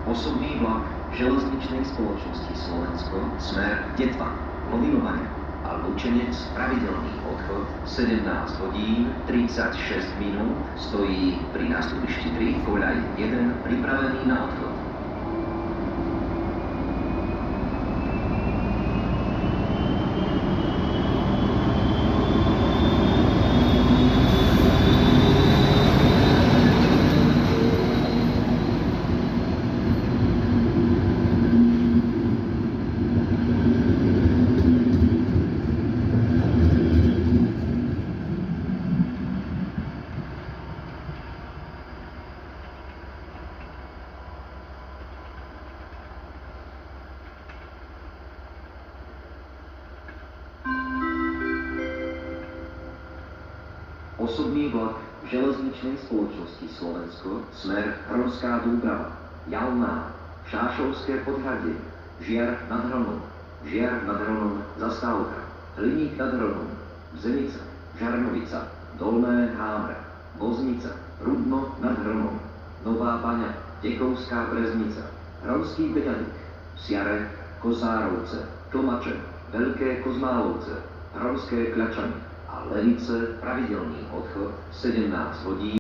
Osobný vlak železničnej spoločnosti Slovensko smer Detva, Lovinovania a Lučenec pravidelný odchod 17 hodín 36 minút stojí pri nástupišti 3 koľaj 1 pripravený na odchod. Osobný vlak železničnej spoločnosti Slovensko smer Hronská Dúbrava, Jalná, Šášovské Podhradie, Žiar nad Hronom, Zastávka, Hliník nad Hronom, Zenica, Žarnovica, Dolné Hámre, Voznica, Rudno nad Hronom, Nová Baňa, Dekovská Breznica, Hronský Beďaník, Siare, Kozárovce, Tlmače, Veľké Kozmálovce, Hronské Kľačany a Lenice pravidelný odchod 17 hodín